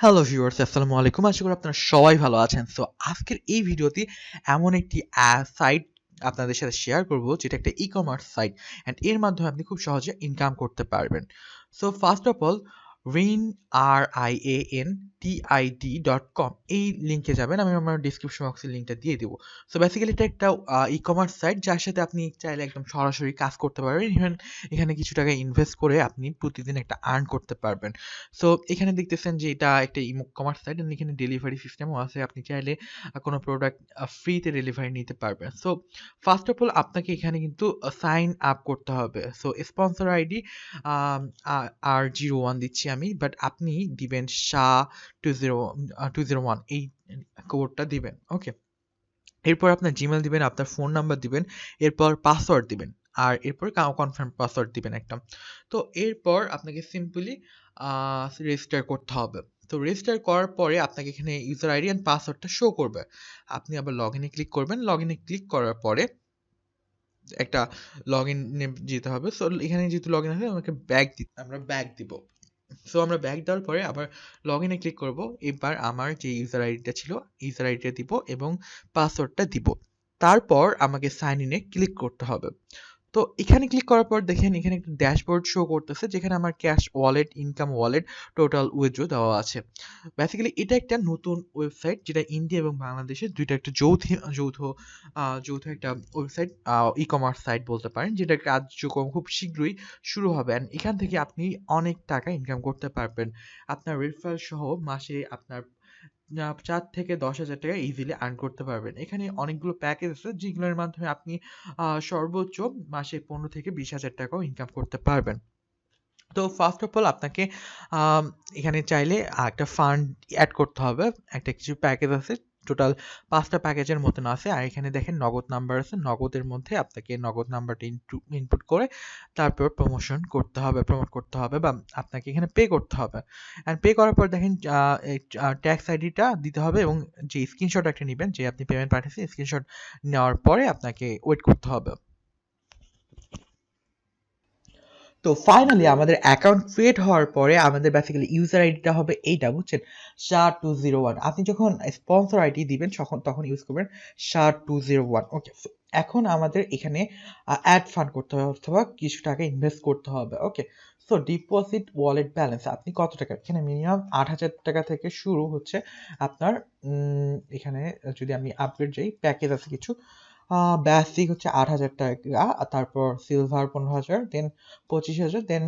Hello viewers, আসসালামু আলাইকুম। আশা করি আপনারা সবাই ভালো আছেন। সো আজকের এই ভিডিওতে এমন একটি সাইট আপনাদের সাথে শেয়ার করব যেটা একটা ই-কমার্স সাইট অ্যান্ড এর মাধ্যমে আপনি খুব সহজে ইনকাম করতে পারবেন। So first of all RIANTID.com এই লিংকে যাবেন। আমি আমার ডিসক্রিপশন বক্সে লিংকটা দিয়ে দিব। সো বেসিক্যালি এটা একটা ই-কমার্স সাইট যার সাথে আপনি চাইলে একদম সরাসরি কাজ করতে পারবেন। ইভেন এখানে কিছু টাকা ইনভেস্ট করে আপনি প্রতিদিন একটা আর্ন করতে পারবেন। সো এখানে দেখতেছেন যে এটা একটা ই-কমার্স সাইট এন্ড এখানে ডেলিভারি সিস্টেমও আছে। আপনি চাইলে কোনো প্রোডাক্ট ফ্রিতে ডেলিভারি নিতে পারবেন। সো ফার্স্ট অফ অল আপনাকে এখানে কিন্তু সাইন আপ করতে হবে। সো স্পন্সর আইডি R01 দিচ্ছি আমি, বাট আপনি দিবেন SHA201 এই কোডটা দিবেন। ওকে, এরপর আপনার জিমেল দিবেন, আপনার ফোন নাম্বার দিবেন, এরপর পাসওয়ার্ড দিবেন, আর এরপর কনফার্ম পাসওয়ার্ড দিবেন একটা। তো এরপর আপনাকে সিম্পলি রেজিস্টার করতে হবে। তো রেজিস্টার করার পরে আপনাকে এখানে ইউজার আইডি অ্যান্ড পাসওয়ার্ডটা শো করবে। আপনি আবার লগ ইনে ক্লিক করবেন। লগ ইনে ক্লিক করার পরে একটা লগ ইনে যেতে হবে। সো এখানে যেহেতু লগ ইন আছে আমাকে আমরা ব্যাক দিব। সো আমরা ব্যাক দেওয়ার পরে আবার লগ ইনে ক্লিক করব। এবার আমার যে ইউজার আইডিটা ছিল ইউজার আইডিটা দিব এবং পাসওয়ার্ডটা দিব। তারপর আমাকে সাইন ইনে ক্লিক করতে হবে। তো এখানে ক্লিক করার পর দেখেন এখানে একটা ড্যাশবোর্ড শো করতেছে যেখানে আমার cash wallet, income wallet, total withdraw দেওয়া আছে। বেসিক্যালি এটা একটা নতুন ওয়েবসাইট যেটা ইন্ডিয়া এবং বাংলাদেশের দুইটা একটা যৌথ একটা ওয়েবসাইট, ই-কমার্স সাইট বলতে পারেন, যেটার কার্যক্রম খুব শীঘ্রই শুরু হবে অ্যান্ড এখান থেকে আপনি অনেক টাকা ইনকাম করতে পারবেন। আপনার রেফারেল সহ মাসে আপনার ৪ থেকে ১০,০০০ টাকা ইজিলি আর্ন করতে পারবেন। এখানে অনেকগুলো প্যাকেজ আছে যেগুলোর মাধ্যমে আপনি সর্বোচ্চ মাসে ১৫ থেকে ২০,০০০ টাকাও ইনকাম করতে পারবেন। তো ফার্স্ট অফ অল আপনাকে এখানে চাইলে একটা ফান্ড অ্যাড করতে হবে। একটা কিছু প্যাকেজ আছে, টোটাল ৫ টা প্যাকেজের মতন আছে। আর এখানে দেখেন নগদ নাম্বার আছে। নগদের মধ্যে আপনাকে নগদ নাম্বারটা ইনপুট করে তারপর প্রমোট করতে হবে বা আপনাকে এখানে পে করতে হবে। অ্যান্ড পে করার পর দেখেন ট্যাক্স আইডিটা দিতে হবে এবং যে স্ক্রিনশট একটা নিবেন, যে আপনি পেমেন্ট পাঠিয়েছেন স্ক্রিনশট নেওয়ার পরে আপনাকে ওয়েট করতে হবে। তো ফাইনালি আমাদের অ্যাকাউন্ট ক্রিয়েট হওয়ার পরে আমাদের বেসিক্যালি ইউজার আইডিটা হবে এইটা, বুঝছেন, SHA201। আপনি যখন স্পন্সর আইডি দিবেন তখন ইউজ করবেন SHA201। ওকে, এখন আমাদের এখানে অ্যাড ফান্ড করতে হবে অথবা কিছু টাকা ইনভেস্ট করতে হবে। ওকে, সো ডিপোজিট ওয়ালেট ব্যালেন্স আপনি কত টাকা, এখানে মিনিমাম ৮,০০০ টাকা থেকে শুরু হচ্ছে আপনার। এখানে যদি আমি আপগ্রেড যাই, প্যাকেজ আছে কিছু। বেসিক হচ্ছে ৮,০০০ টাকা, তারপর সিলভার ১৫,০০০, দেন ২৫,০০০, দেন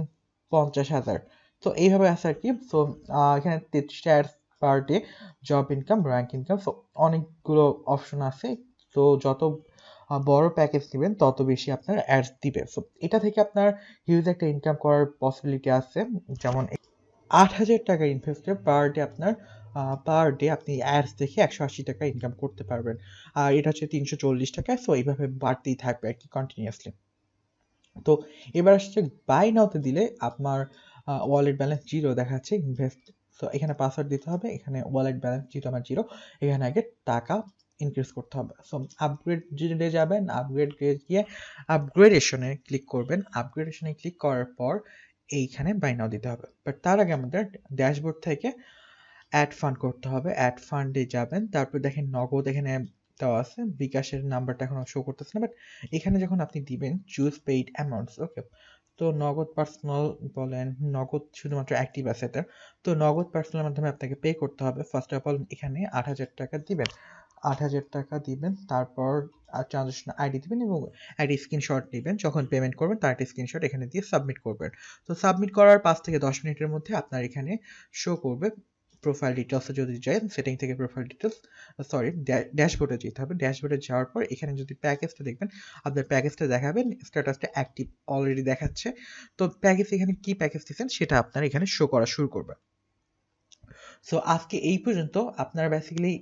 ৫০,০০০। তো এইভাবে আছে আর কি। সো এখানে ৩৩ টা ads per day, job income, rank income, so অনেকগুলো অপশন আছে। তো যত বড় প্যাকেজ নেবেন তত বেশি আপনার অ্যাডস দিবে। সো এটা থেকে আপনার হিউজ একটা ইনকাম করার পসিবিলিটি আছে। যেমন ৮,০০০ টাকা ইনভেস্টে পার ডে আপনি অ্যাডস দেখে ১৮০ টাকা ইনকাম করতে পারবেন। আর এটা হচ্ছে ৩৪০ টাকা। সো এইভাবে বাড়তেই থাকবে আর কি কন্টিনিউয়াসলি। তো এবার আসছে বাই নাওতে দিলে আপনার ওয়ালেট ব্যালেন্স জিরো দেখাচ্ছে ইনভেস্ট। সো এখানে পাসওয়ার্ড দিতে হবে, এখানে ওয়ালেট ব্যালেন্স যেহেতু আমার জিরো, এখানে আগে টাকা ইনক্রিজ করতে হবে। সো আপগ্রেডে যাবেন, আপগ্রেডে গিয়ে আপগ্রেডেশনে ক্লিক করবেন। আপগ্রেডেশনে ক্লিক করার পর এইখানে বাই নাও দিতে হবে। বাট তার আগে আমাদের ড্যাশবোর্ড থেকে অ্যাড ফান্ড করতে হবে। অ্যাড ফান্ডে যাবেন, তারপর দেখেন নগদ এখানে দেওয়া আছে। বিকাশের নাম্বারটা এখনো শো করতেছে না, বাট এখানে যখন আপনি দিবেন চুজ পেইড অ্যামাউন্টস। ওকে, তো নগদ পার্সোনাল বলেন, নগদ শুধুমাত্র অ্যাক্টিভ আছে এটা। তো নগদ পার্সোনাল মাধ্যমে আপনাকে পে করতে হবে। ফার্স্ট অফ অল এখানে ৮,০০০ টাকা দিবেন। ৮,০০০ টাকা দিবেন, তারপর ট্রানজাকশন আইডি দিবেন এবং একটা স্ক্রিনশট নেবেন। যখন পেমেন্ট করবেন তার একটা স্ক্রিনশট এখানে দিয়ে সাবমিট করবেন। তো সাবমিট করার ৫ থেকে ১০ মিনিটের মধ্যে আপনার এখানে শো করবে প্রোফাইল ডিটেলসে। যদি যান সেটিং থেকে প্রোফাইল ডিটেলস, সরি, ড্যাশবোর্ডে যেতে হবে। ড্যাশবোর্ডে যাওয়ার পর এখানে যদি প্যাকেজটা দেখবেন, আপনার প্যাকেজটা দেখাবেন, স্ট্যাটাসটা অ্যাক্টিভ অলরেডি দেখাচ্ছে। তো প্যাকেজ এখানে কি প্যাকেজ দিচ্ছেন সেটা আপনার এখানে শো করা শুরু করবে। সো আজকে এই পর্যন্ত। আপনারা বেসিক্যালি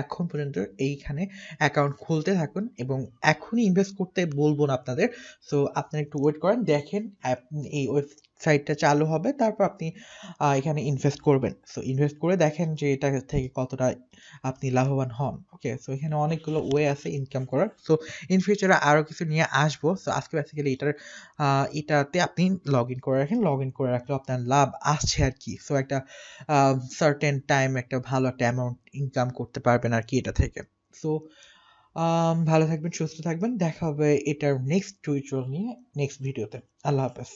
এখন পর্যন্ত এইখানে অ্যাকাউন্ট খুলতে থাকুন এবং এখনই ইনভেস্ট করতে বলবো না আপনাদের। সো আপনারা একটু ওয়েট করেন, দেখেন এই সাইটটা চালু হবে, তারপর আপনি এখানে ইনভেস্ট করবেন। সো ইনভেস্ট করে দেখেন যে এটা থেকে কতটা আপনি লাভবান হন। ওকে, সো এখানে অনেকগুলো ওয়ে আছে ইনকাম করার। সো ইন ফিউচারে আরো কিছু নিয়ে আসবো। সো আজকে বেসিক্যালি এটাতে আপনি লগ ইন করে রাখেন, লগ ইন করে রাখলে আপনার লাভ আসছে আর কি। সো একটা সার্টেন টাইম একটা ভালো একটা অ্যামাউন্ট ইনকাম করতে পারবেন আর কি এটা থেকে। সো ভালো থাকবেন, সুস্থ থাকবেন, দেখা হবে এটার নেক্সট টিউটোরিয়াল নিয়ে নেক্সট ভিডিওতে। আল্লাহ হাফেজ।